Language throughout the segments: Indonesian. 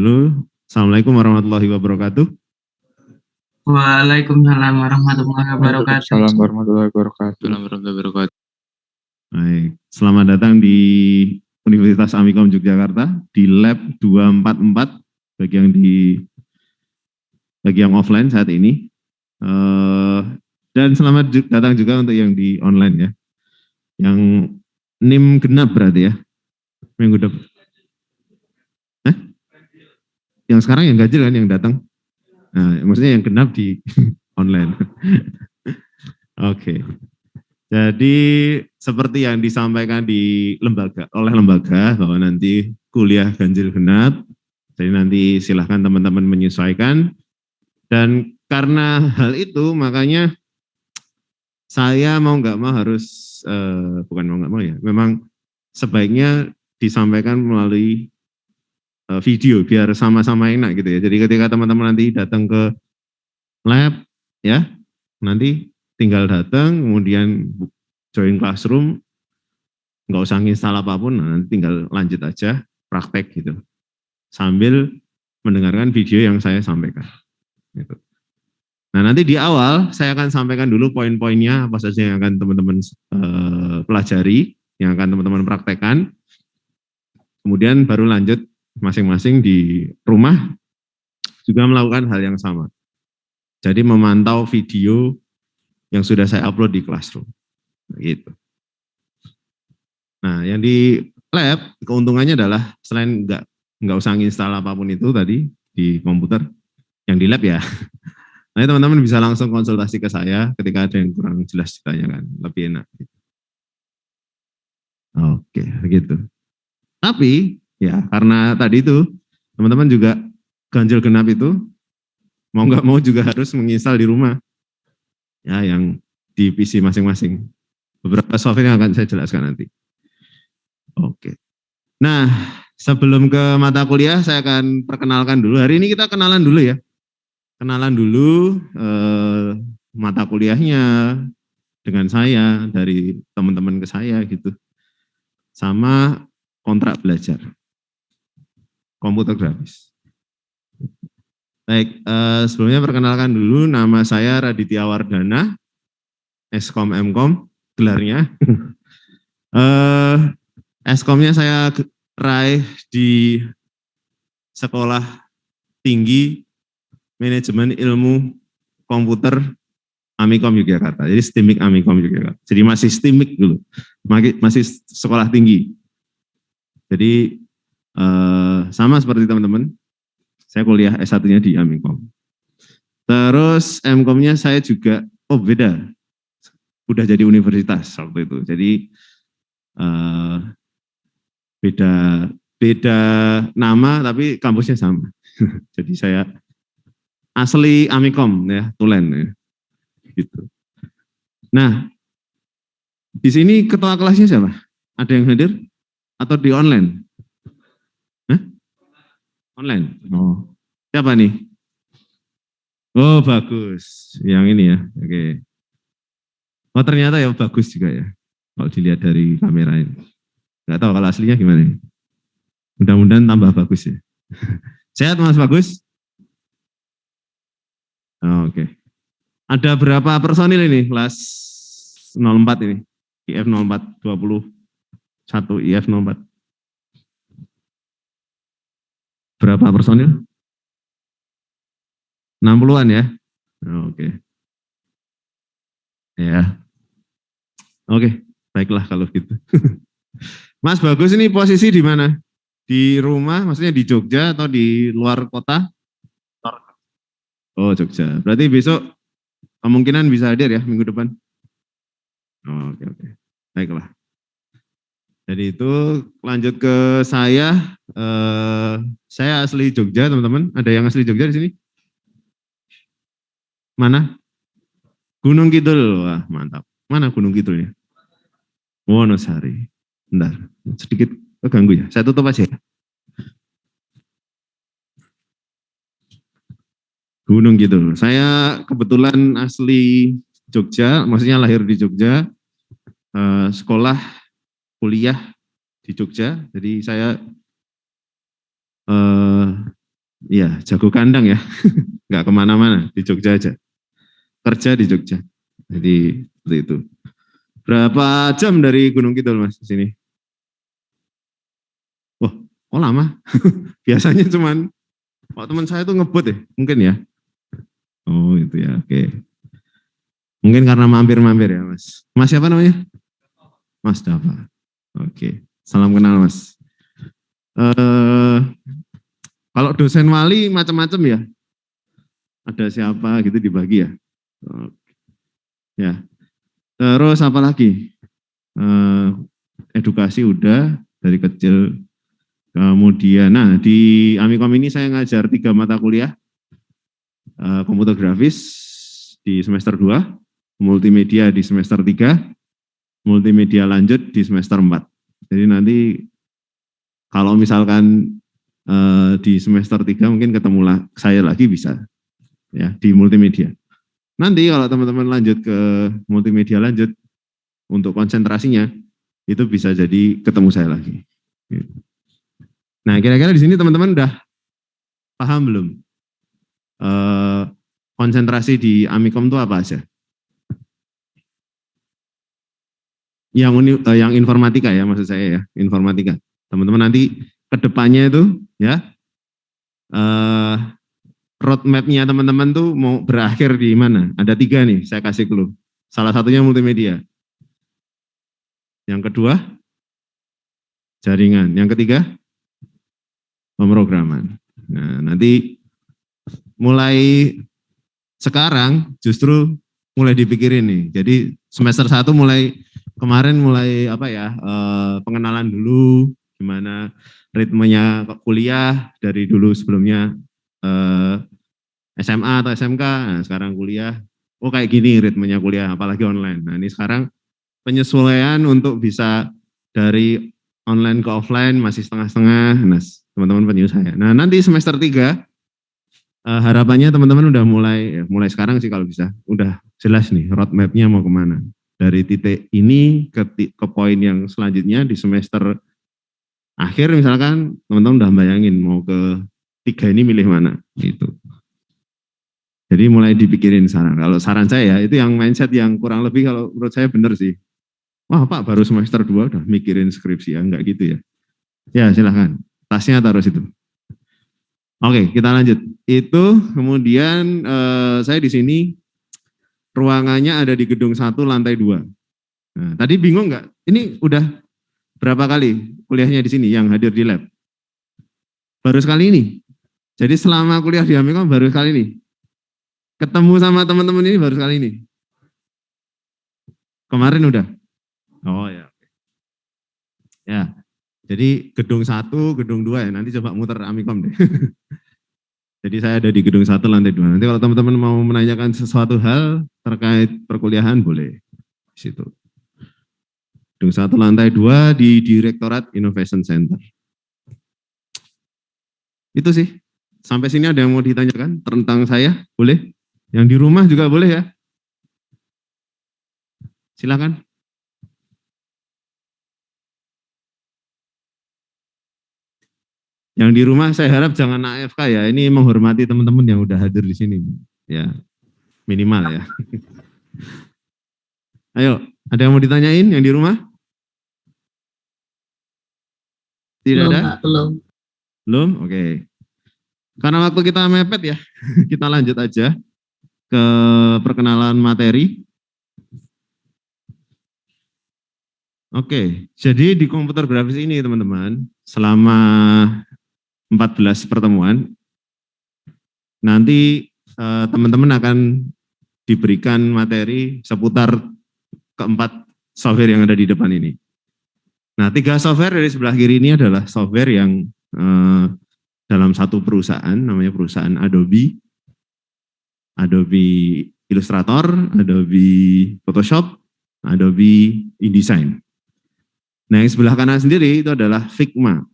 dulu. Assalamualaikum warahmatullahi wabarakatuh. Waalaikumsalam warahmatullahi wabarakatuh. Waalaikumsalam warahmatullahi wabarakatuh. Warahmatullahi wabarakatuh. Baik, selamat datang di Universitas Amikom Yogyakarta di Lab 244 bagi yang offline saat ini. Dan selamat datang juga untuk yang di online ya. Yang NIM genap berarti ya. Minggu depan. Yang sekarang yang ganjil kan yang datang. Nah, maksudnya yang genap di online. Oke. Jadi seperti yang disampaikan oleh lembaga bahwa nanti kuliah ganjil genap. Jadi nanti silahkan teman-teman menyesuaikan. Dan karena hal itu makanya saya mau nggak mau harus, bukan mau nggak mau ya, memang sebaiknya disampaikan melalui video biar sama-sama enak gitu ya. Jadi ketika teman-teman nanti datang ke lab ya, nanti tinggal datang kemudian join classroom, nggak usah nginstal apapun, nanti tinggal lanjut aja praktek gitu. Sambil mendengarkan video yang saya sampaikan. Gitu. Nah nanti di awal saya akan sampaikan dulu poin-poinnya apa saja yang akan teman-teman pelajari, yang akan teman-teman praktekkan. Kemudian baru lanjut masing-masing di rumah juga melakukan hal yang sama. Jadi memantau video yang sudah saya upload di Classroom. Gitu. Nah yang di lab keuntungannya adalah selain nggak usah nginstal apapun itu tadi di komputer, yang di lab ya. Nah teman-teman bisa langsung konsultasi ke saya ketika ada yang kurang jelas ditanyakan, lebih enak. Oke, begitu. Tapi ya karena tadi itu teman-teman juga ganjil genap itu mau nggak mau juga harus menginstal di rumah. Ya yang di PC masing-masing. Beberapa software yang akan saya jelaskan nanti. Oke. Nah sebelum ke mata kuliah saya akan perkenalkan dulu. Hari ini kita kenalan dulu ya. Kenalan dulu mata kuliahnya dengan saya, dari teman-teman ke saya gitu. Sama kontrak belajar, komputer grafis. Baik, sebelumnya perkenalkan dulu nama saya Raditya Wardana, Eskom Mkom, gelarnya. Eskomnya saya raih di Sekolah Tinggi Manajemen Ilmu Komputer Amikom Yogyakarta. Jadi STIMIK Amikom Yogyakarta. Jadi masih STIMIK dulu, masih sekolah tinggi. Jadi sama seperti teman-teman, saya kuliah S1-nya di Amikom. Terus Mkom-nya saya juga, beda, udah jadi universitas waktu itu. Jadi beda nama tapi kampusnya sama. Jadi saya asli Amikom ya, Tulen ya. Gitu. Nah, di sini ketua kelasnya siapa? Ada yang hadir atau di online? Hah? Online. Oh, siapa nih? Oh, bagus. Yang ini ya. Oke. Oh, ternyata ya bagus juga ya. Kalau dilihat dari kamera ini. Enggak tahu kalau aslinya gimana. Mudah-mudahan tambah bagus ya. Sehat Mas Bagus? Oh, oke. Ada berapa personil ini kelas 04 ini? IF 04 21 IF 04. Berapa personil? 60-an ya? Oke. Ya. Oke, baiklah kalau gitu. Mas Bagus ini posisi di mana? Di rumah, maksudnya di Jogja atau di luar kota? Oh, Jogja. Berarti besok kemungkinan bisa hadir ya minggu depan? Oke. Baiklah. Jadi itu lanjut ke saya. Saya asli Jogja teman-teman. Ada yang asli Jogja di sini? Mana? Gunung Kidul. Wah mantap. Mana Gunung Kidulnya? Wonosari. Bentar, sedikit keganggu ya. Saya tutup aja ya. Gunung Kidul. Saya kebetulan asli Jogja, maksudnya lahir di Jogja, sekolah, kuliah di Jogja. Jadi saya Iya, jago kandang ya. Nggak kemana-mana, di Jogja aja. Kerja di Jogja. Jadi seperti itu. Berapa jam dari Gunung Kidul Mas ke sini? Wah, kok lama? Biasanya cuman, teman saya tuh ngebut ya, mungkin ya. Oh itu ya, oke. Mungkin karena mampir-mampir ya Mas. Mas siapa namanya? Mas Dava. Oke, salam kenal Mas. Kalau dosen wali macam-macam ya. Ada siapa gitu dibagi ya. Oke. Ya. Terus apa lagi? Edukasi udah dari kecil. Kemudian, nah di Amikom ini saya ngajar 3 mata kuliah. Komputer grafis di semester 2, multimedia di semester 3, multimedia lanjut di semester 4. Jadi nanti kalau misalkan di semester 3 mungkin ketemu saya lagi bisa ya di multimedia. Nanti kalau teman-teman lanjut ke multimedia lanjut untuk konsentrasinya itu bisa jadi ketemu saya lagi. Nah, kira-kira di sini teman-teman udah paham belum? Konsentrasi di Amikom itu apa aja? Yang informatika ya maksud saya ya, informatika. Teman-teman nanti kedepannya itu ya roadmap-nya teman-teman tuh mau berakhir di mana? Ada 3 nih, saya kasih clue. Salah satunya multimedia. Yang kedua, jaringan. Yang ketiga, pemrograman. Nah, nanti mulai sekarang justru mulai dipikirin nih. Jadi semester 1 kemarin mulai apa ya, pengenalan dulu, gimana ritmenya kuliah dari dulu sebelumnya SMA atau SMK, nah sekarang kuliah, oh kayak gini ritmenya kuliah, apalagi online. Nah ini sekarang penyesuaian untuk bisa dari online ke offline masih setengah-setengah, nah teman-teman penyesuaian. Nah nanti semester 3, harapannya teman-teman udah mulai sekarang sih kalau bisa, udah jelas nih roadmap-nya mau kemana. Dari titik ini ke poin yang selanjutnya di semester akhir misalkan teman-teman udah bayangin mau ke 3 ini milih mana gitu. Jadi mulai dipikirin saran. Kalau saran saya itu yang mindset yang kurang lebih kalau menurut saya benar sih. Wah Pak baru semester 2 udah mikirin skripsi ya, enggak gitu ya. Ya silahkan, tasnya taruh situ. Oke kita lanjut. Itu kemudian saya di sini ruangannya ada di gedung 1 lantai 2. Nah, tadi bingung enggak? Ini udah berapa kali kuliahnya di sini yang hadir di lab? Baru sekali ini. Jadi selama kuliah di Amikom baru sekali ini. Ketemu sama teman-teman ini baru sekali ini. Kemarin udah. Oh ya. Ya. Jadi gedung 1, gedung 2 ya. Nanti coba muter Amikom deh. Jadi saya ada di gedung 1 lantai 2. Nanti kalau teman-teman mau menanyakan sesuatu hal terkait perkuliahan boleh di situ. Gedung 1 lantai 2 di Direktorat Innovation Center. Itu sih. Sampai sini ada yang mau ditanyakan tentang saya? Boleh? Yang di rumah juga boleh ya? Silakan. Yang di rumah saya harap jangan AFK ya. Ini menghormati teman-teman yang udah hadir di sini. Ya, minimal ya. Ayo, ada yang mau ditanyain yang di rumah? Tidak ada? Belum. Belum? Oke. Karena waktu kita mepet ya, kita lanjut aja ke perkenalan materi. Oke, jadi di komputer grafis ini teman-teman, selama 14 pertemuan, nanti teman-teman akan diberikan materi seputar keempat software yang ada di depan ini. Nah, 3 software dari sebelah kiri ini adalah software yang dalam satu perusahaan, namanya perusahaan Adobe, Adobe Illustrator, Adobe Photoshop, Adobe InDesign. Nah, yang sebelah kanan sendiri itu adalah Figma.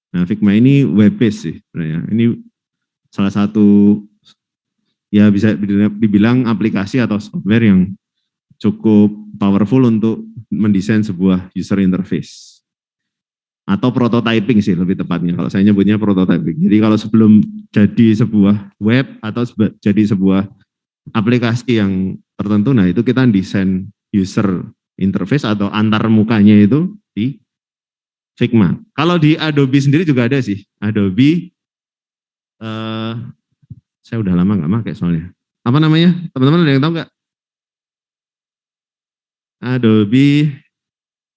Nah, Figma ini web based sih sebenarnya. Ini salah satu ya bisa dibilang aplikasi atau software yang cukup powerful untuk mendesain sebuah user interface. atau prototyping sih lebih tepatnya. Kalau saya nyebutnya prototyping. Jadi kalau sebelum jadi sebuah web atau jadi sebuah aplikasi yang tertentu, nah itu kita desain user interface atau antar mukanya itu di Figma. Kalau di Adobe sendiri juga ada sih. Adobe, saya udah lama nggak pakai soalnya. Apa namanya? Teman-teman ada yang tahu nggak? Adobe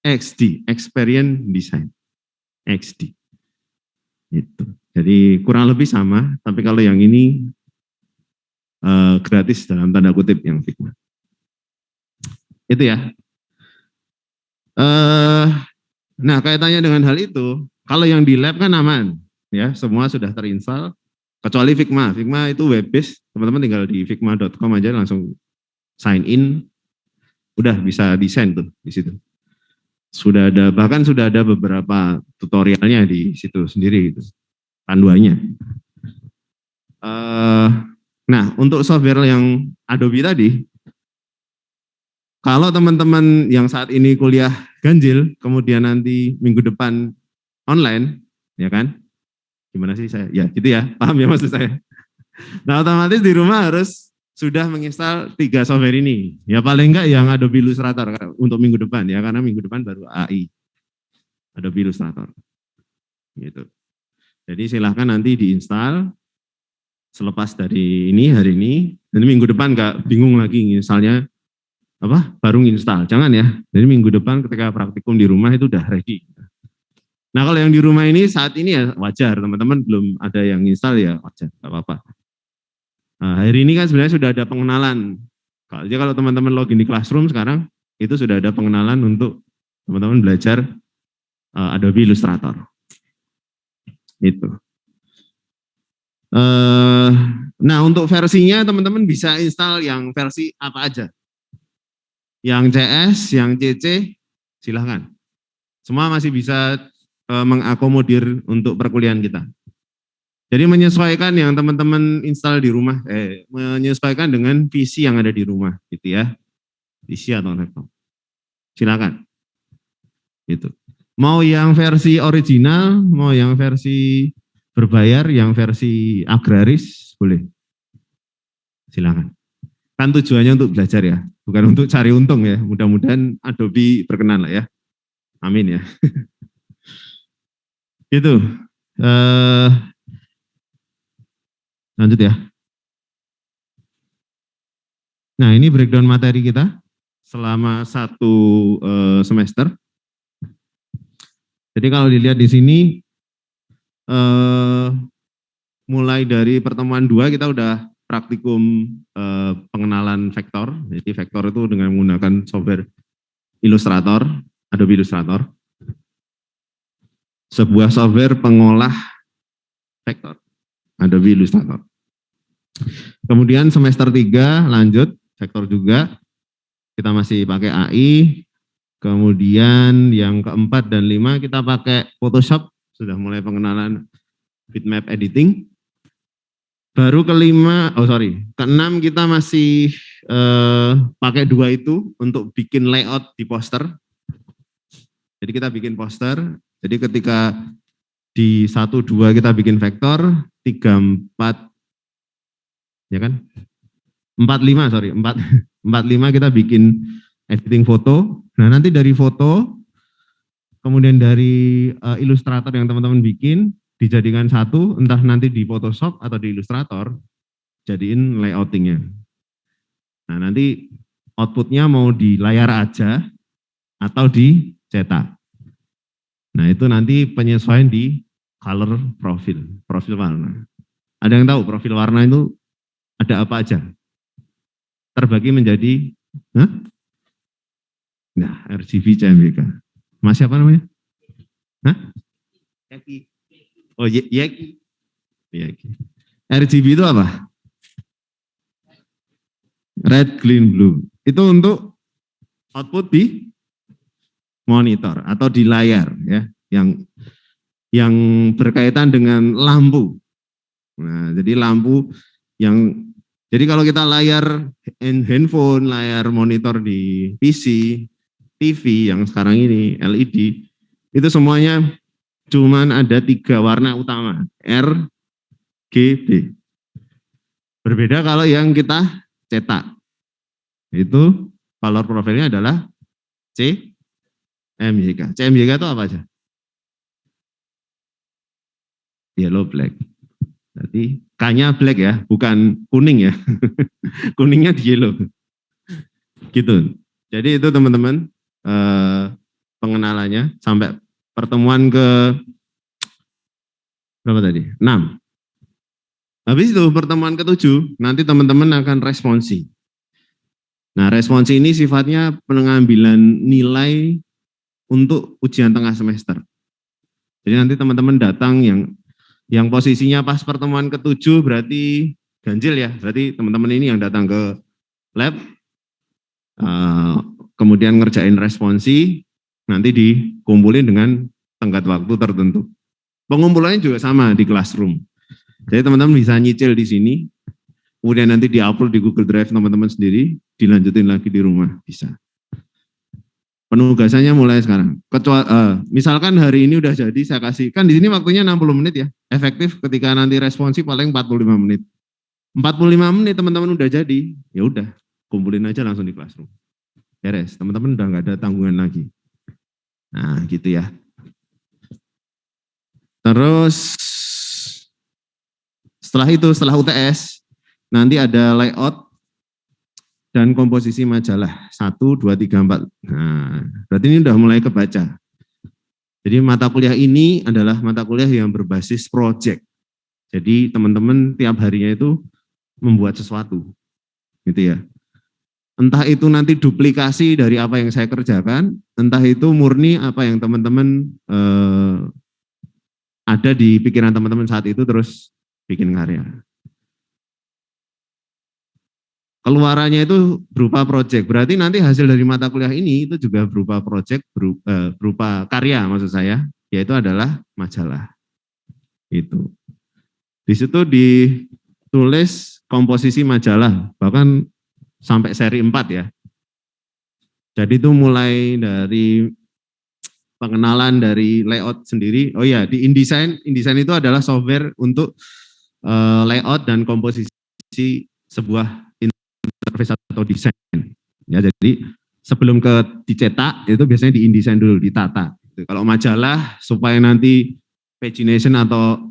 XD, Experience Design. XD. Itu. Jadi kurang lebih sama, tapi kalau yang ini gratis dalam tanda kutip yang Figma. Itu ya. Nah, kaitannya dengan hal itu, kalau yang di lab kan aman, ya semua sudah terinstall, kecuali Figma. Figma itu web based, teman-teman tinggal di figma.com aja langsung sign in, udah bisa desain tuh di situ. Sudah ada, bahkan sudah ada beberapa tutorialnya di situ sendiri gitu, panduannya. Nah, untuk software yang Adobe tadi, kalau teman-teman yang saat ini kuliah ganjil, kemudian nanti minggu depan online, ya kan? Gimana sih saya? Ya gitu ya, paham ya maksud saya. Nah otomatis di rumah harus sudah menginstal 3 software ini. Ya paling enggak yang Adobe Illustrator untuk minggu depan ya, karena minggu depan baru AI. Adobe Illustrator. Gitu. Jadi silahkan nanti diinstal selepas dari ini, hari ini. Jadi minggu depan enggak bingung lagi misalnya baru nginstal. Jangan ya. Jadi minggu depan ketika praktikum di rumah itu udah ready. Nah kalau yang di rumah ini saat ini ya wajar, teman-teman belum ada yang install ya wajar, nggak apa-apa. Nah, hari ini kan sebenarnya sudah ada pengenalan. Jadi kalau teman-teman login di Classroom sekarang, itu sudah ada pengenalan untuk teman-teman belajar Adobe Illustrator. Itu. Nah untuk versinya teman-teman bisa install yang versi apa aja. Yang CS, yang CC, silahkan. Semua masih bisa mengakomodir untuk perkuliahan kita. Jadi menyesuaikan yang teman-teman install di rumah, menyesuaikan dengan PC yang ada di rumah, gitu ya. PC atau laptop. Silakan. Gitu. Mau yang versi original, mau yang versi berbayar, yang versi agraris, boleh. Silakan. Kan tujuannya untuk belajar ya, bukan untuk cari untung ya. Mudah-mudahan Adobe berkenan lah ya. Amin ya. Itu. Lanjut ya. Nah ini breakdown materi kita selama 1 semester. Jadi kalau dilihat di sini, mulai dari pertemuan 2 kita udah praktikum pengenalan vektor. Jadi vektor itu dengan menggunakan software Illustrator, Adobe Illustrator. Sebuah software pengolah vektor, Adobe Illustrator. Kemudian semester 3 lanjut, vektor juga, kita masih pakai AI. Kemudian yang keempat dan 5 kita pakai Photoshop, sudah mulai pengenalan bitmap editing. Baru keenam kita masih pakai 2 itu untuk bikin layout di poster. Jadi kita bikin poster, jadi ketika di 1, 2 kita bikin vektor, 3, 4, ya kan? 4, 5 kita bikin editing foto. Nah nanti dari foto, kemudian dari Illustrator yang teman-teman bikin, dijadikan satu, entah nanti di Photoshop atau di Illustrator, jadiin layoutingnya. Nah nanti outputnya mau di layar aja, atau dicetak. Nah itu nanti penyesuaian di color profil warna. Ada yang tahu profil warna itu ada apa aja? Terbagi menjadi, nah RGB CMYK. Mas siapa namanya? Yaki. Oh Yaki. RGB itu apa? Red, green, blue. Itu untuk output di monitor atau di layar ya, yang berkaitan dengan lampu. Nah, jadi lampu jadi kalau kita layar handphone, layar monitor di PC, TV yang sekarang ini LED, itu semuanya cuman ada 3 warna utama, R, G, B. Berbeda kalau yang kita cetak. Itu color profilnya adalah CMYK. CMYK itu apa aja? Yellow, black. Berarti K-nya black ya, bukan kuning ya. Kuningnya di yellow. Gitu. Jadi itu teman-teman pengenalannya sampai pertemuan ke berapa tadi? 6. Habis itu pertemuan ke-7 nanti teman-teman akan responsi. Nah, responsi ini sifatnya pengambilan nilai untuk ujian tengah semester. Jadi nanti teman-teman datang yang posisinya pas pertemuan ke-7 berarti ganjil ya. Berarti teman-teman ini yang datang ke lab, kemudian ngerjain responsi, nanti dikumpulin dengan tenggat waktu tertentu. Pengumpulannya juga sama di classroom. Jadi teman-teman bisa nyicil di sini, kemudian nanti diupload di Google Drive teman-teman sendiri, dilanjutin lagi di rumah, bisa. Penugasannya mulai sekarang. Misalkan hari ini udah jadi, saya kasih, kan di sini waktunya 60 menit ya, efektif ketika nanti responsi paling 45 menit. 45 menit teman-teman udah jadi, ya udah, kumpulin aja langsung di classroom. Beres, teman-teman udah nggak ada tanggungan lagi. Nah, gitu ya. Terus setelah UTS, nanti ada layout dan komposisi majalah 1, 2, 3, 4. Nah, berarti ini udah mulai kebaca. Jadi mata kuliah ini adalah mata kuliah yang berbasis project. Jadi teman-teman tiap harinya itu membuat sesuatu, gitu ya. Entah itu nanti duplikasi dari apa yang saya kerjakan, entah itu murni apa yang teman-teman ada di pikiran teman-teman saat itu terus bikin karya. Keluarannya itu berupa project, berarti nanti hasil dari mata kuliah ini itu juga berupa project, berupa karya maksud saya, yaitu adalah majalah. Itu. Di situ ditulis komposisi majalah, bahkan sampai seri 4 ya. Jadi itu mulai dari pengenalan dari layout sendiri. Oh ya, di InDesign itu adalah software untuk layout dan komposisi sebuah interface atau desain. Ya, jadi sebelum dicetak itu biasanya di InDesign dulu, ditata. Kalau majalah supaya nanti pagination atau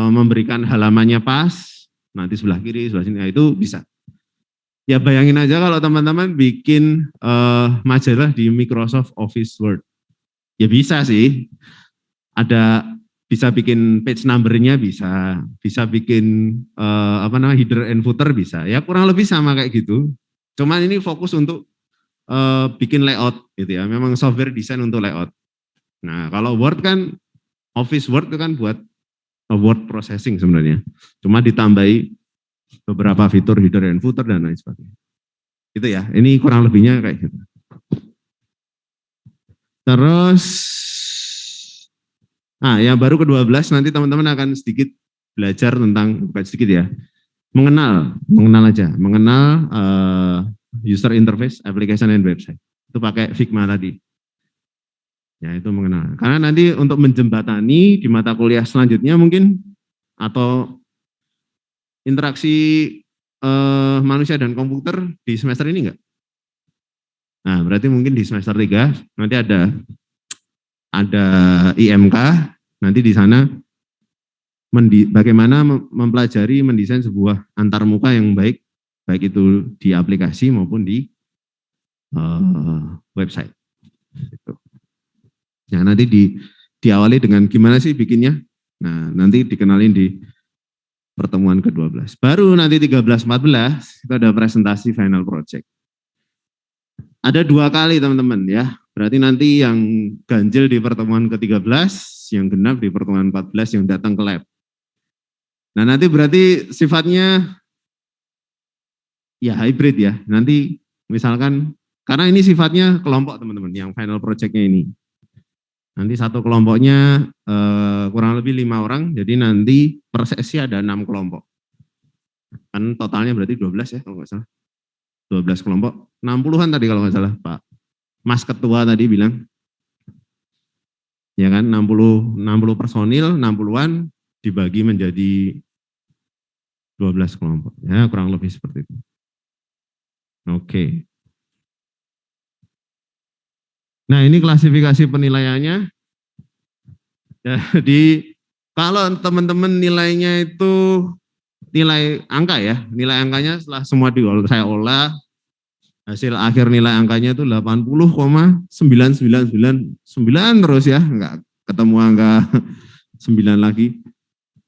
memberikan halamannya pas, nanti sebelah kiri, sebelah sini, nah itu bisa. Ya bayangin aja kalau teman-teman bikin majalah di Microsoft Office Word. Ya bisa sih, bisa bikin page number-nya bisa bikin header and footer bisa. Ya kurang lebih sama kayak gitu. Cuman ini fokus untuk bikin layout gitu ya. Memang software desain untuk layout. Nah kalau Word kan, Office Word itu kan buat word processing sebenarnya. Cuma ditambahi beberapa fitur header and footer dan lain sebagainya. Gitu ya, ini kurang lebihnya kayak gitu. Terus, yang baru ke-12 nanti teman-teman akan sedikit belajar tentang, bukan sedikit ya, mengenal user interface, application and website. Itu pakai Figma tadi. Ya itu mengenal. Karena nanti untuk menjembatani di mata kuliah selanjutnya mungkin, atau interaksi manusia dan komputer di semester ini enggak? Nah berarti mungkin di semester 3 nanti ada IMK, nanti di sana bagaimana mempelajari mendesain sebuah antarmuka yang baik itu di aplikasi maupun di website. Gitu. Nah nanti diawali dengan gimana sih bikinnya. Nah nanti dikenalin di pertemuan ke-12. Baru nanti 13-14 itu ada presentasi final project. Ada 2 kali teman-teman ya. Berarti nanti yang ganjil di pertemuan ke-13, yang genap di pertemuan 14 yang datang ke lab. Nah nanti berarti sifatnya ya hybrid ya. Nanti misalkan, karena ini sifatnya kelompok teman-teman, yang final project-nya ini. Nanti satu kelompoknya kurang lebih 5 orang, jadi nanti per sesi ada 6 kelompok. Kan totalnya berarti 12 ya kalau nggak salah. 12 kelompok, 60-an tadi kalau nggak salah Pak Mas Ketua tadi bilang. Ya kan 60 personil, 60-an dibagi menjadi 12 kelompok. Ya, kurang lebih seperti itu. Oke. Nah, ini klasifikasi penilaiannya. Jadi kalau teman-teman nilainya itu nilai angka ya, nilai angkanya setelah semua saya olah, hasil akhir nilai angkanya itu 80,9999 terus ya, enggak ketemu angka 9 lagi.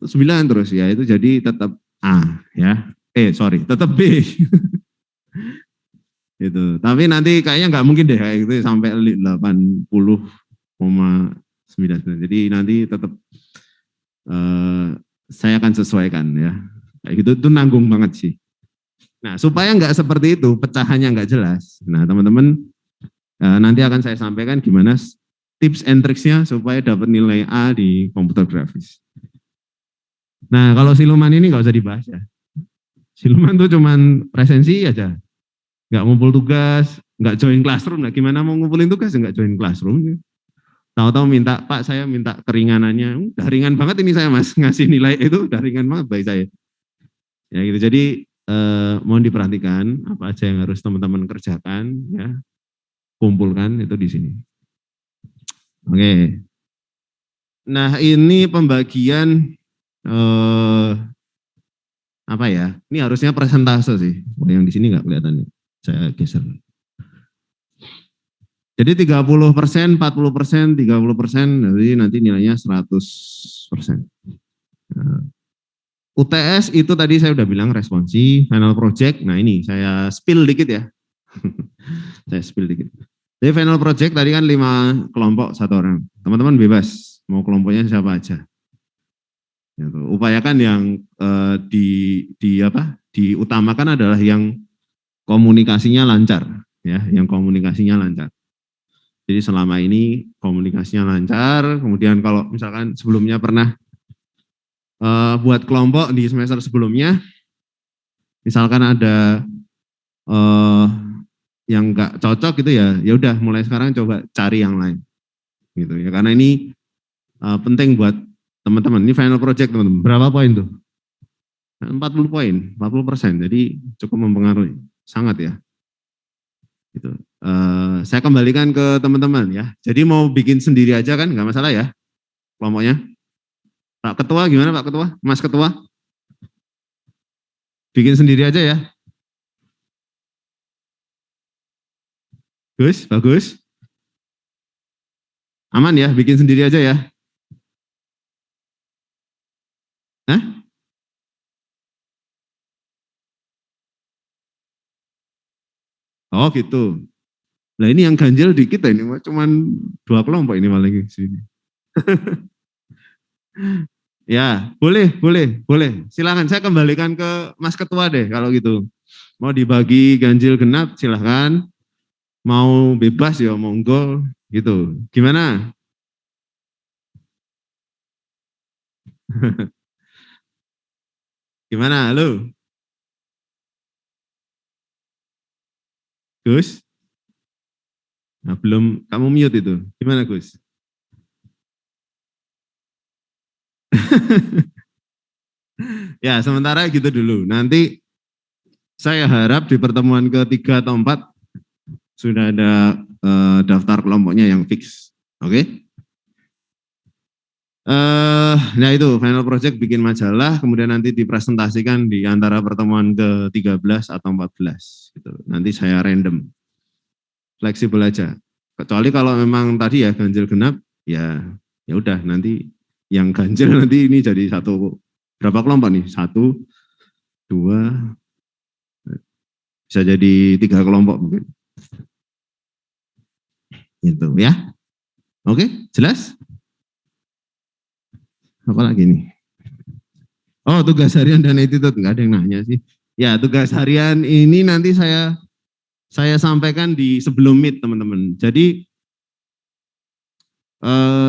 9 terus ya, itu jadi tetap A ya. Tetap B. Itu. Tapi nanti kayaknya nggak mungkin deh kayak gitu sampai 80,99. Jadi nanti tetap saya akan sesuaikan ya. Kayak gitu itu nanggung banget sih. Nah, supaya nggak seperti itu, pecahannya nggak jelas. Nah, teman-teman nanti akan saya sampaikan gimana tips and tricksnya supaya dapat nilai A di komputer grafis. Nah, kalau siluman ini nggak usah dibahas ya. Siluman tuh cuman presensi aja. Nggak ngumpul tugas, nggak join classroom. Nah, gimana mau ngumpulin tugas nggak join classroom? Tahu-tahu minta, Pak saya minta keringanannya. Udah ringan banget ini saya mas, ngasih nilai itu udah ringan banget bagi saya. Ya gitu, jadi mohon diperhatikan apa aja yang harus teman-teman kerjakan, ya kumpulkan itu di sini. Oke. Nah ini pembagian apa ya? Ini harusnya persentase sih. Yang di sini nggak kelihatan ya. Saya geser. Jadi 30%, 40%, 30%, jadi nanti nilainya 100%. Nah, UTS itu tadi saya udah bilang responsi, final project. Nah ini saya spill dikit ya. Saya spill dikit. Jadi final project tadi kan 5 kelompok 1 orang. Teman-teman bebas mau kelompoknya siapa aja. Gitu. Upayakan yang diutamakan adalah yang komunikasinya lancar, ya, yang komunikasinya lancar. Jadi selama ini komunikasinya lancar. Kemudian kalau misalkan sebelumnya pernah buat kelompok di semester sebelumnya, misalkan ada yang nggak cocok gitu ya, ya udah mulai sekarang coba cari yang lain, gitu ya. Karena ini penting buat teman-teman. Ini final project teman-teman. Berapa poin tuh? 40 poin, 40%. Jadi cukup mempengaruhi, sangat ya. Gitu. Saya kembalikan ke teman-teman ya. Jadi mau bikin sendiri aja kan, nggak masalah ya kelompoknya. Pak Ketua gimana Pak Ketua? Mas Ketua? Bikin sendiri aja ya. Gus, bagus. Aman ya, bikin sendiri aja ya. Hah? Oh gitu. Nah ini yang ganjil dikit ya, ini cuman 2 kelompok ini paling sini. Ya, boleh. Silakan saya kembalikan ke Mas Ketua deh kalau gitu. Mau dibagi ganjil genap silahkan. Mau bebas ya monggo gitu. Gimana? Gimana? Halo? Gus? Nah, belum kamu mute itu. Gimana Gus? Ya, sementara gitu dulu. Nanti saya harap di pertemuan ke-3 atau 4 sudah ada daftar kelompoknya yang fix. Oke? Nah itu final project bikin majalah, kemudian nanti dipresentasikan di antara pertemuan ke-13 atau 14. Gitu. Nanti saya random, fleksibel aja. Kecuali kalau memang tadi ya ganjil genap, ya udah nanti yang ganjil nanti ini jadi berapa kelompok nih? 1, 2, bisa jadi 3 kelompok mungkin. Gitu ya. Oke, jelas? Apa lagi nih? Oh, tugas harian dan attitude, enggak ada yang nanya sih. Ya, tugas harian ini nanti saya sampaikan di sebelum meet, teman-teman. Jadi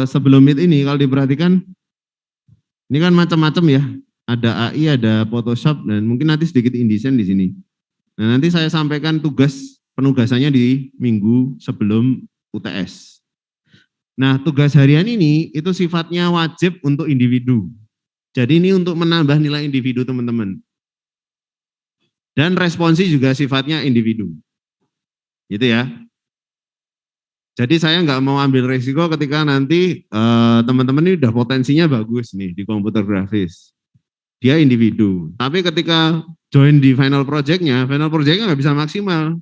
sebelum meet ini kalau diperhatikan, ini kan macam-macam ya. Ada AI, ada Photoshop, dan mungkin nanti sedikit InDesign di sini. Nah, nanti saya sampaikan penugasannya di minggu sebelum UTS. Nah, tugas harian ini itu sifatnya wajib untuk individu. Jadi ini untuk menambah nilai individu teman-teman. Dan responsi juga sifatnya individu. Gitu ya. Jadi saya nggak mau ambil resiko ketika nanti teman-teman ini udah potensinya bagus nih di komputer grafis. Dia individu. Tapi ketika join di final project-nya nggak bisa maksimal.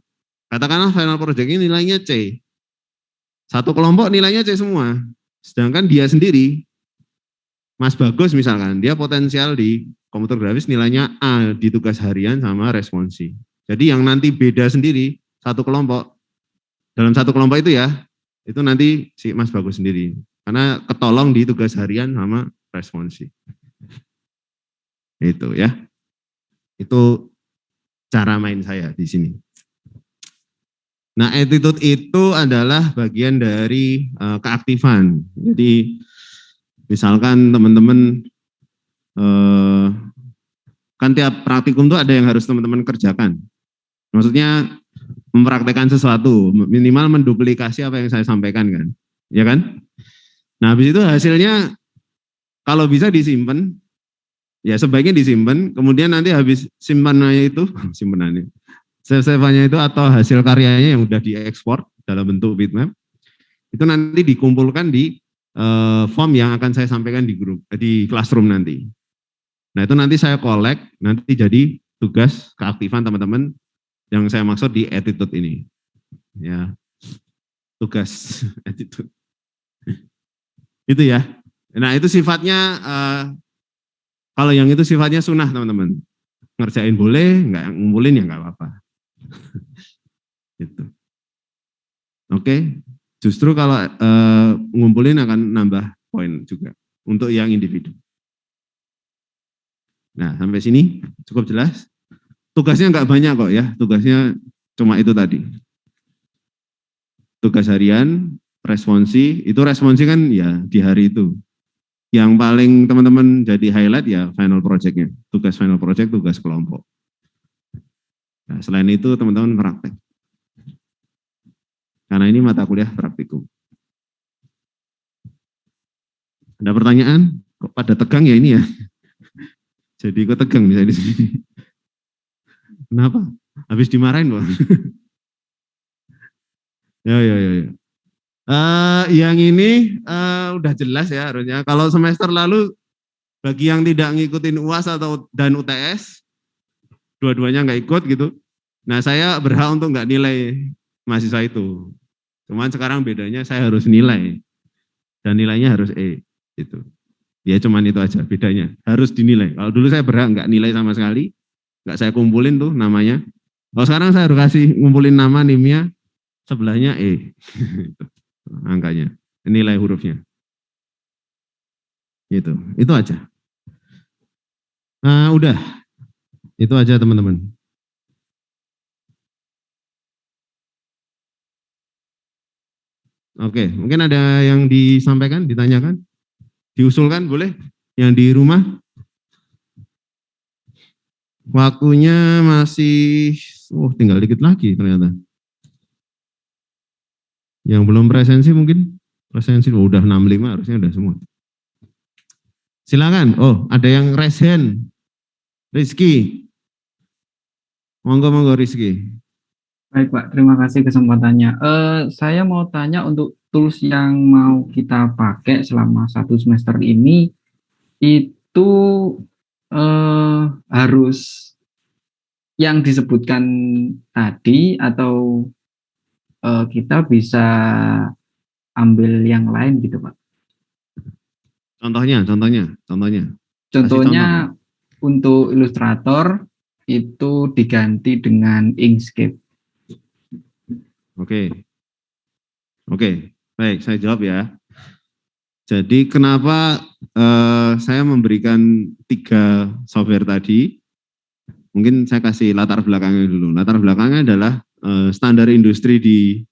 Katakanlah final project ini nilainya C. Satu kelompok nilainya C semua. Sedangkan dia sendiri, Mas Bagus misalkan, dia potensial di komputer grafis nilainya A di tugas harian sama responsi. Jadi yang nanti beda sendiri, satu kelompok, dalam satu kelompok itu ya, itu nanti si Mas Bagus sendiri. Karena ketolong di tugas harian sama responsi. Itu ya. Itu cara main saya di sini. Nah, attitude itu adalah bagian dari keaktifan. Jadi misalkan teman-teman kan tiap praktikum tuh ada yang harus teman-teman kerjakan. Maksudnya mempraktekkan sesuatu, minimal menduplikasi apa yang saya sampaikan kan. Ya kan? Nah, habis itu hasilnya kalau bisa disimpan, ya sebaiknya disimpan, kemudian nanti habis simpanannya itu, save-save-nya itu atau hasil karyanya yang udah diekspor dalam bentuk bitmap, itu nanti dikumpulkan di form yang akan saya sampaikan di grup, di classroom nanti. Nah itu nanti saya collect, nanti jadi tugas keaktifan teman-teman yang saya maksud di attitude ini. Ya, tugas attitude. Itu ya. Nah itu sifatnya, kalau yang itu sifatnya sunnah teman-teman. Ngerjain boleh, nggak ngumpulin ya nggak apa-apa. Gitu. Oke, justru kalau ngumpulin akan nambah poin juga untuk yang individu. Nah sampai sini cukup jelas. Tugasnya nggak banyak kok ya, tugasnya cuma itu tadi. Tugas harian, responsi, itu responsi kan ya di hari itu. Yang paling teman-teman jadi highlight ya final project-nya, tugas final project, tugas kelompok. Nah, selain itu teman-teman praktek. Karena ini mata kuliah praktikum. Ada pertanyaan? Kok pada tegang ya ini ya? Jadi kok tegang bisa di sini. Kenapa? Habis dimarahin loh. Ya. Yang ini udah jelas ya harusnya. Kalau semester lalu bagi yang tidak ngikutin UAS dan UTS, dua-duanya nggak ikut gitu. Nah saya berhak untuk nggak nilai mahasiswa itu. Cuman sekarang bedanya saya harus nilai dan nilainya harus E. Gitu. Ya cuman itu aja bedanya. Harus dinilai. Kalau dulu saya berhak nggak nilai sama sekali, nggak saya kumpulin tuh namanya. Kalau sekarang saya harus kasih ngumpulin nama NIM-nya, sebelahnya E. Angkanya, nilai hurufnya. Gitu. Itu aja. Nah, udah. Itu aja teman-teman. Oke, mungkin ada yang disampaikan, ditanyakan, diusulkan boleh? Yang di rumah? Waktunya masih, tinggal dikit lagi ternyata. Yang belum presensi mungkin? Presensi udah 65 harusnya udah semua. Silakan. Oh, ada yang raise hand. Rizky. Monggo Rizky. Baik Pak, terima kasih kesempatannya. Saya mau tanya untuk tools yang mau kita pakai selama 1 semester ini, itu harus yang disebutkan tadi atau kita bisa ambil yang lain gitu Pak? Contohnya. Contohnya untuk Illustrator itu diganti dengan Inkscape. Oke, baik saya jawab ya. Jadi kenapa saya memberikan 3 software tadi? Mungkin saya kasih latar belakangnya dulu. Latar belakangnya adalah standar industri di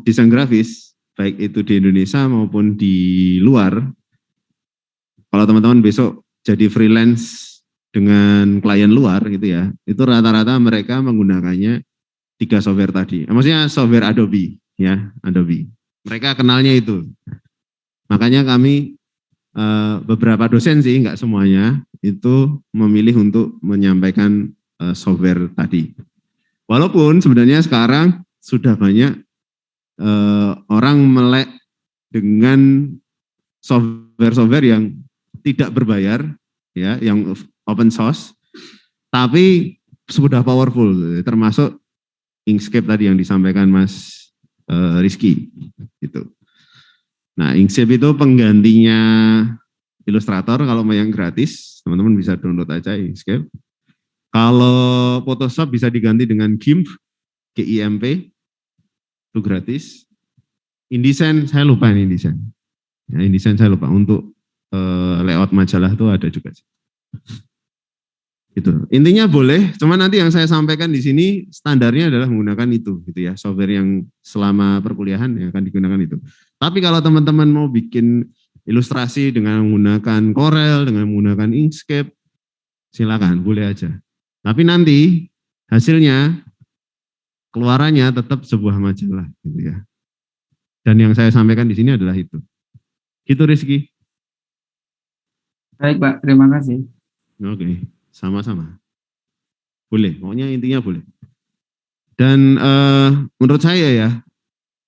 desain grafis, baik itu di Indonesia maupun di luar. Kalau teman-teman besok jadi freelance dengan klien luar gitu ya, itu rata-rata mereka menggunakannya 3 software tadi. Maksudnya software Adobe. ya, Adobe. Mereka kenalnya itu. Makanya kami beberapa dosen sih, nggak semuanya, itu memilih untuk menyampaikan software tadi. Walaupun sebenarnya sekarang sudah banyak orang melek dengan software-software yang tidak berbayar, ya, yang open source, tapi sudah powerful, termasuk Inkscape tadi yang disampaikan Mas Rizky, gitu. Nah, Inkscape itu penggantinya Illustrator. Kalau mau yang gratis, teman-teman bisa download aja Inkscape. Kalau Photoshop bisa diganti dengan GIMP, GIMP, itu gratis. InDesign, saya lupa ini InDesign. Ya, InDesign saya lupa, untuk layout majalah itu ada juga sih. Itu intinya boleh, cuman nanti yang saya sampaikan di sini standarnya adalah menggunakan itu, gitu ya, software yang selama perkuliahan yang akan digunakan itu. Tapi kalau teman-teman mau bikin ilustrasi dengan menggunakan Corel, dengan menggunakan Inkscape, silakan, boleh aja. Tapi nanti hasilnya keluarannya tetap sebuah majalah, gitu ya. Dan yang saya sampaikan di sini adalah itu. Gitu Rizky. Baik Pak, terima kasih. Oke. Sama-sama. Boleh, pokoknya intinya boleh. Dan menurut saya ya,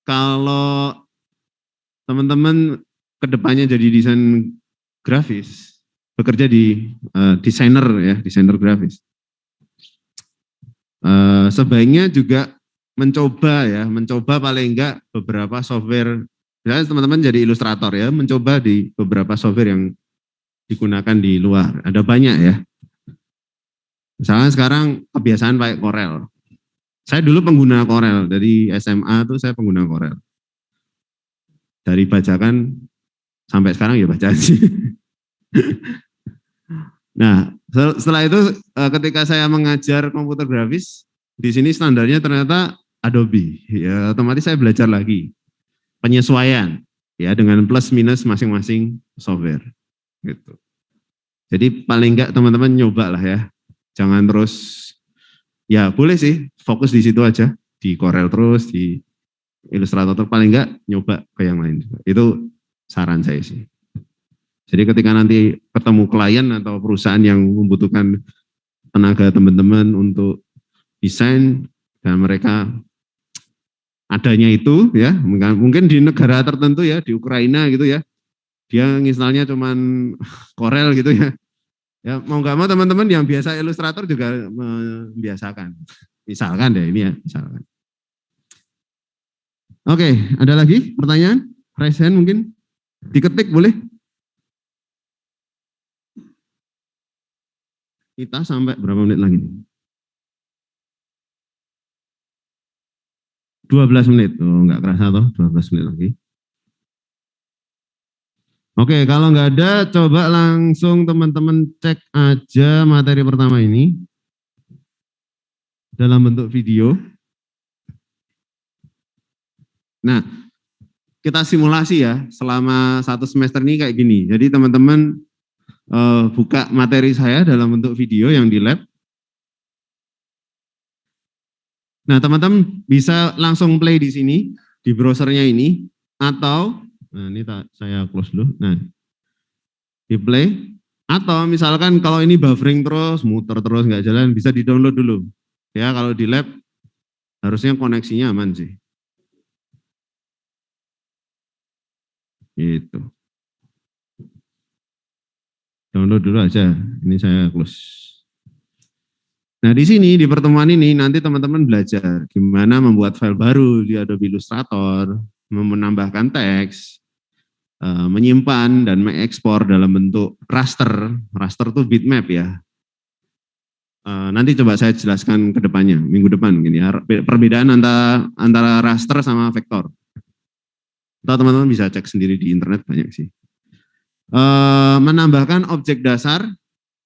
kalau teman-teman kedepannya jadi desain grafis, bekerja di desainer ya, desainer grafis, sebaiknya juga mencoba paling enggak beberapa software. Misalnya teman-teman jadi ilustrator ya, mencoba di beberapa software yang digunakan di luar. Ada banyak ya. Misalnya sekarang kebiasaan pakai Corel. Saya dulu pengguna Corel, dari SMA tuh saya pengguna Corel. Dari bajakan sampai sekarang ya bacaan sih. Nah, setelah itu ketika saya mengajar komputer grafis, di sini standarnya ternyata Adobe. Ya, otomatis saya belajar lagi penyesuaian ya dengan plus minus masing-masing software gitu. Jadi paling enggak teman-teman nyoba lah ya. Jangan terus, ya boleh sih fokus di situ aja, di Corel terus, di Illustrator, paling enggak nyoba ke yang lain juga. Itu saran saya sih. Jadi ketika nanti ketemu klien atau perusahaan yang membutuhkan tenaga teman-teman untuk desain, dan mereka adanya itu ya, mungkin di negara tertentu ya, di Ukraina gitu ya, dia misalnya cuman Corel gitu ya. Ya mau nggak mau teman-teman yang biasa ilustrator juga membiasakan. Misalkan deh ini ya, misalkan. Oke, ada lagi pertanyaan? Raise hand mungkin? Diketik boleh? Kita sampai berapa menit lagi nih? 12 menit. Oh, nggak kerasa toh, 12 menit lagi. Oke, kalau nggak ada, coba langsung teman-teman cek aja materi pertama ini dalam bentuk video. Nah, kita simulasi ya selama 1 semester ini kayak gini. Jadi teman-teman buka materi saya dalam bentuk video yang di lab. Nah, teman-teman bisa langsung play di sini, di browsernya ini, atau nah ini saya close dulu. Nah, di play, atau misalkan kalau ini buffering terus, muter terus nggak jalan, bisa di download dulu. Ya, kalau di lab harusnya koneksinya aman sih. Gitu. Download dulu aja. Ini saya close. Nah, di sini di pertemuan ini nanti teman-teman belajar gimana membuat file baru di Adobe Illustrator, menambahkan teks, menyimpan dan mengekspor dalam bentuk raster. Raster itu bitmap ya. Nanti coba saya jelaskan ke depannya, minggu depan mungkin ya, perbedaan antara raster sama vektor. Atau teman-teman bisa cek sendiri di internet, banyak sih. Menambahkan objek dasar,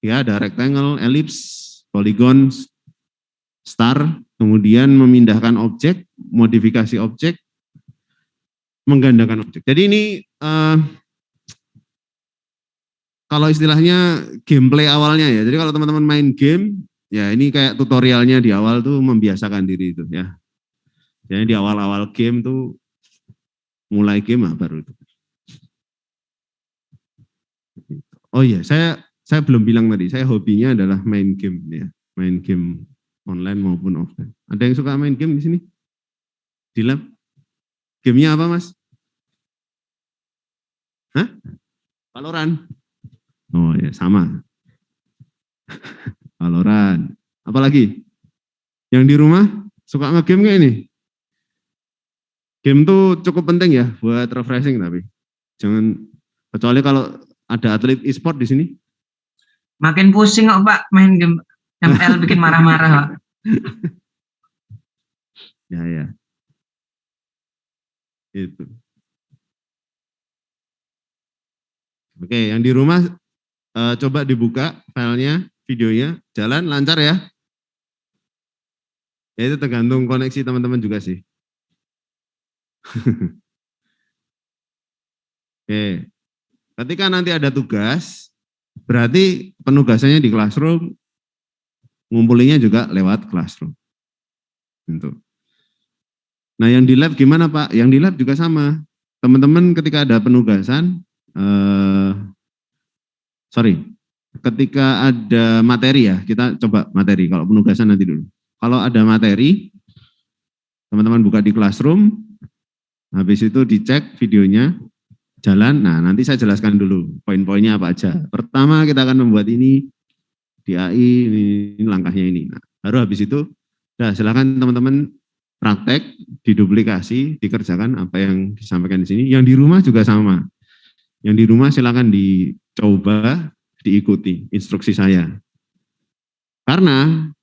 ya ada rectangle, ellipse, polygon, star, kemudian memindahkan objek, modifikasi objek, menggandakan objek. Jadi ini kalau istilahnya gameplay awalnya ya. Jadi kalau teman-teman main game, ya ini kayak tutorialnya di awal tuh membiasakan diri itu ya. Jadi di awal-awal game tuh mulai game baru itu. Oh iya, saya belum bilang tadi, saya hobinya adalah main game ya, main game online maupun offline. Ada yang suka main game di sini? Di lab? Gamenya apa, Mas? Hah? Valorant? Oh ya, sama. Valorant. Apalagi? Yang di rumah suka nge-game nggak ini? Game tuh cukup penting ya buat refreshing, tapi jangan, kecuali kalau ada atlet e-sport di sini. Makin pusing kok Pak main game ML bikin marah-marah Pak. Ya. Itu. Oke, yang di rumah coba dibuka filenya, videonya, jalan lancar ya. Ya itu tergantung koneksi teman-teman juga sih. Oke, ketika nanti ada tugas, berarti penugasannya di classroom, ngumpulinya juga lewat classroom. Gitu. Nah yang di lab gimana Pak? Yang di lab juga sama. Teman-teman ketika ada penugasan, ketika ada materi ya, kita coba materi, kalau penugasan nanti dulu. Kalau ada materi, teman-teman buka di classroom, habis itu dicek videonya, jalan, nah nanti saya jelaskan dulu poin-poinnya apa aja. Pertama kita akan membuat ini, di AI, ini langkahnya ini. Nah, baru habis itu, silakan teman-teman praktek, diduplikasi, dikerjakan apa yang disampaikan di sini. Yang di rumah juga sama. Yang di rumah silakan dicoba, diikuti instruksi saya. Karena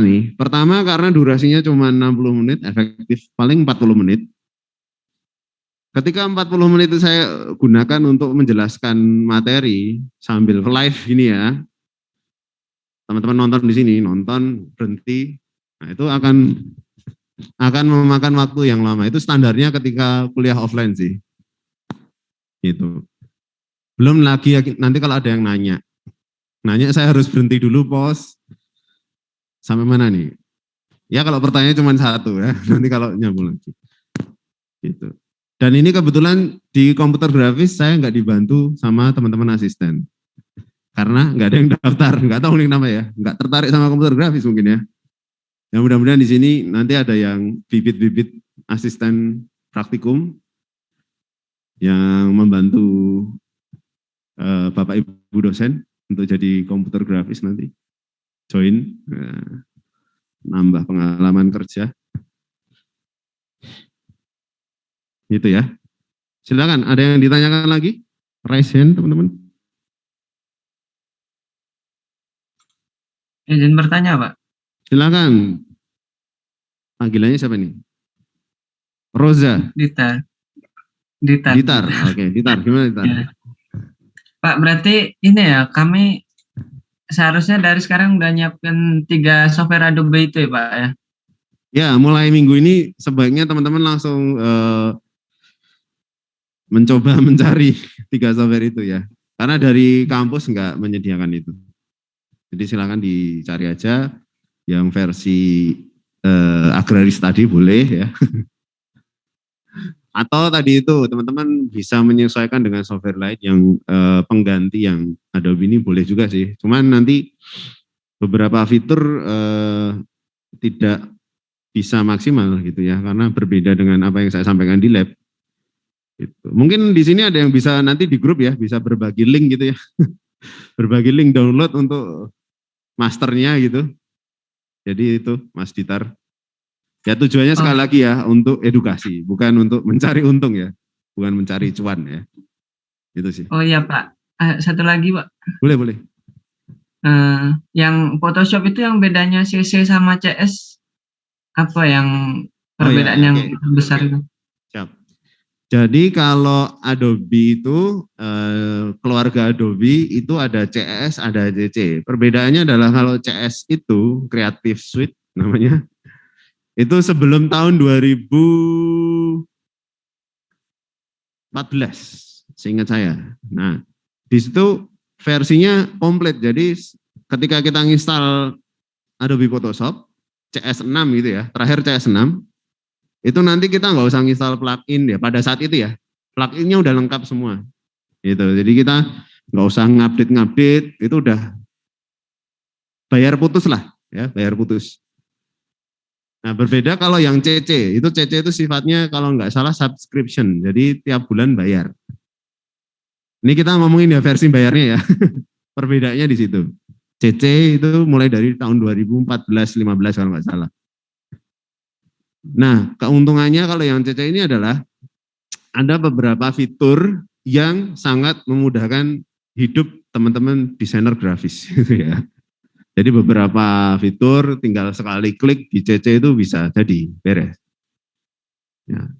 nih, pertama karena durasinya cuma 60 menit, efektif paling 40 menit. Ketika 40 menit itu saya gunakan untuk menjelaskan materi sambil live ini ya, teman-teman nonton di sini, nonton, berhenti, nah itu akan memakan waktu yang lama. Itu standarnya ketika kuliah offline sih. Gitu. Belum lagi nanti kalau ada yang nanya saya harus berhenti dulu, pause. Sampai mana nih? Ya kalau pertanyaannya cuma satu ya, nanti kalau nyambung lagi. Gitu. Dan ini kebetulan di komputer grafis saya nggak dibantu sama teman-teman asisten. Karena nggak ada yang daftar, nggak tahu nih nama ya, nggak tertarik sama komputer grafis mungkin ya. Yang mudah-mudahan di sini nanti ada yang bibit-bibit asisten praktikum yang membantu Bapak Ibu dosen untuk jadi komputer grafis nanti. Join, nambah pengalaman kerja. Gitu ya. Silakan, ada yang ditanyakan lagi? Raise hand teman-teman. Izin bertanya Pak. Silakan. Panggilannya siapa nih? Roza. Ditar. Oke, Ditar. Gimana Ditar? Ya. Pak, berarti ini ya, kami seharusnya dari sekarang udah nyiapkan 3 software Adobe itu ya Pak ya? Ya, mulai minggu ini sebaiknya teman-teman langsung mencoba mencari 3 software itu ya. Karena dari kampus nggak menyediakan itu. Jadi silakan dicari aja yang versi agraris tadi boleh ya. Atau tadi itu teman-teman bisa menyesuaikan dengan software lain yang pengganti yang Adobe ini boleh juga sih. Cuman nanti beberapa fitur tidak bisa maksimal gitu ya, karena berbeda dengan apa yang saya sampaikan di lab. Gitu. Mungkin di sini ada yang bisa nanti di grup ya, bisa berbagi link gitu ya, berbagi link download untuk masternya gitu. Jadi itu Mas Ditar. Ya tujuannya sekali lagi ya untuk edukasi, bukan untuk mencari untung ya, bukan mencari cuan ya. Itu sih. Oh iya Pak, satu lagi Pak. Boleh. Yang Photoshop itu yang bedanya CC sama CS apa yang perbedaan yang besar itu? Siap. Jadi kalau Adobe itu keluarga Adobe itu ada CS, ada CC. Perbedaannya adalah kalau CS itu Creative Suite namanya. Itu sebelum tahun 2014, seingat saya. Nah, di situ versinya komplit. Jadi ketika kita nginstal Adobe Photoshop CS6 gitu ya, terakhir CS6, Itu nanti kita nggak usah install plugin ya pada saat itu ya. Pluginnya udah lengkap semua. Gitu. Jadi kita nggak usah ngupdate, itu udah bayar putus lah ya, bayar putus. Nah, berbeda kalau yang CC, itu sifatnya kalau nggak salah subscription, jadi tiap bulan bayar. Ini kita ngomongin ya versi bayarnya ya, perbedaannya di situ. CC itu mulai dari tahun 2014-15 kalau nggak salah. Nah, keuntungannya kalau yang CC ini adalah ada beberapa fitur yang sangat memudahkan hidup teman-teman desainer grafis gitu ya. Jadi beberapa fitur tinggal sekali klik di CC itu bisa jadi beres. Ya.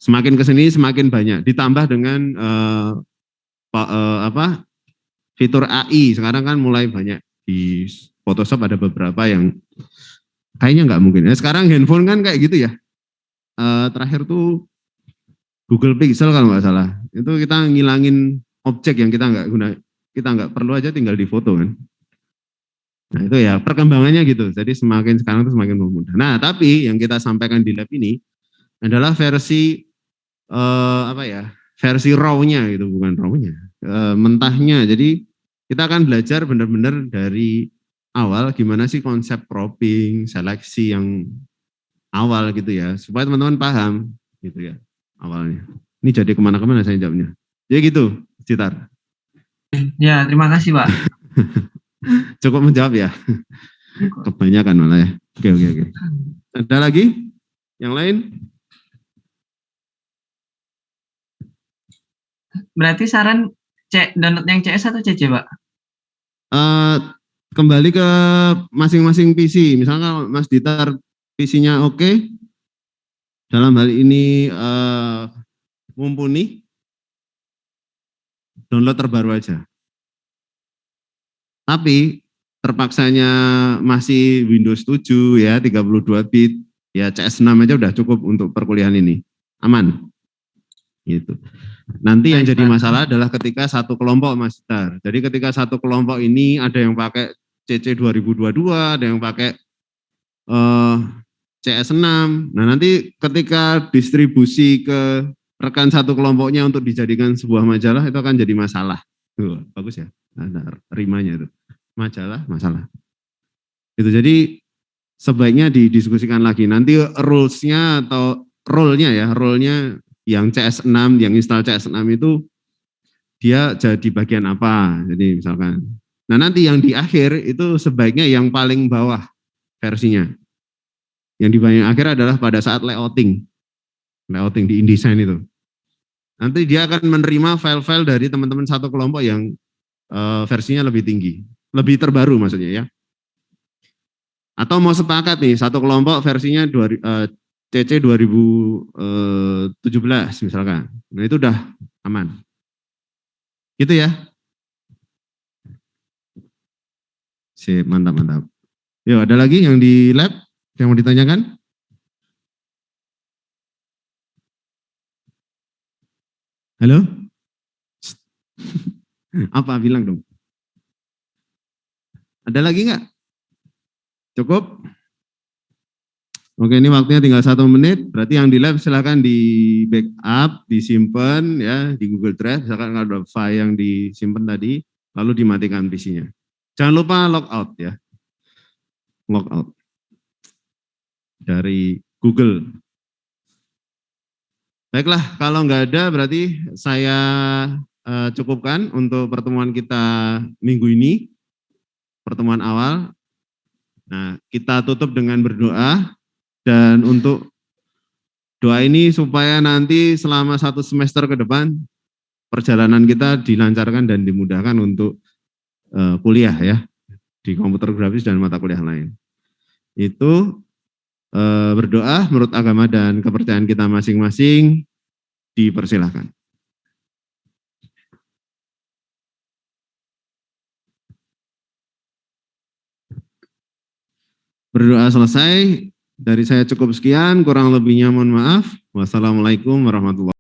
Semakin kesini semakin banyak. Ditambah dengan fitur AI. Sekarang kan mulai banyak di Photoshop ada beberapa yang kayaknya nggak mungkin. Ya, sekarang handphone kan kayak gitu ya. Terakhir tuh Google Pixel kalau nggak salah. Itu kita ngilangin objek yang kita nggak perlu aja tinggal di foto kan. Nah itu ya perkembangannya gitu, jadi sekarang itu semakin mudah. Nah tapi yang kita sampaikan di lab ini adalah versi versi raw-nya gitu, bukan raw-nya, mentahnya. Jadi kita akan belajar benar-benar dari awal gimana sih konsep cropping, seleksi yang awal gitu ya, supaya teman-teman paham gitu ya awalnya. Ini jadi kemana-kemana saya jawabnya. Jadi gitu, Citar. Ya, terima kasih Pak. Cukup menjawab ya? Kebanyakan malah ya. Oke. Ada lagi? Yang lain? Berarti saran download yang CS atau CC Pak? Kembali ke masing-masing PC. Misalnya Mas Ditar PC-nya oke, dalam hal ini mumpuni, download terbaru aja. Tapi terpaksanya masih Windows 7 ya, 32 bit, ya CS6 aja udah cukup untuk perkuliahan ini. Aman. Gitu. Nanti yang jadi masalah adalah ketika satu kelompok Mas Tar. Jadi ketika satu kelompok ini ada yang pakai CC 2022, ada yang pakai CS6. Nah, nanti ketika distribusi ke rekan satu kelompoknya untuk dijadikan sebuah majalah itu akan jadi masalah. Tuh, bagus ya. Ada rimanya itu. Masalah. Itu jadi sebaiknya didiskusikan lagi. Nanti rules-nya atau role-nya yang CS6, yang install CS6 itu dia jadi bagian apa. Jadi misalkan. Nah, nanti yang di akhir itu sebaiknya yang paling bawah versinya. Yang di bagian akhir adalah pada saat layouting di InDesign itu. Nanti dia akan menerima file-file dari teman-teman satu kelompok yang versinya lebih tinggi, lebih terbaru maksudnya ya. Atau mau sepakat nih, satu kelompok versinya CC 2017 misalkan. Nah itu udah aman. Gitu ya. Sip, mantap. Yuk ada lagi yang di lab yang mau ditanyakan? Halo? Apa bilang dong? Ada lagi nggak? Cukup? Oke, ini waktunya tinggal 1 menit. Berarti yang di lab silahkan di backup, disimpan ya di Google Drive. Misalkan ada file yang disimpan tadi, lalu dimatikan PC-nya. Jangan lupa logout ya, logout dari Google. Baiklah, kalau nggak ada berarti saya cukupkan untuk pertemuan kita minggu ini, pertemuan awal. Nah, kita tutup dengan berdoa, dan untuk doa ini supaya nanti selama 1 semester ke depan, perjalanan kita dilancarkan dan dimudahkan untuk kuliah ya, di komputer grafis dan mata kuliah lain. Itu berdoa menurut agama dan kepercayaan kita masing-masing, dipersilahkan. Berdoa selesai, dari saya cukup sekian, kurang lebihnya mohon maaf. Wassalamualaikum warahmatullahi wabarakatuh.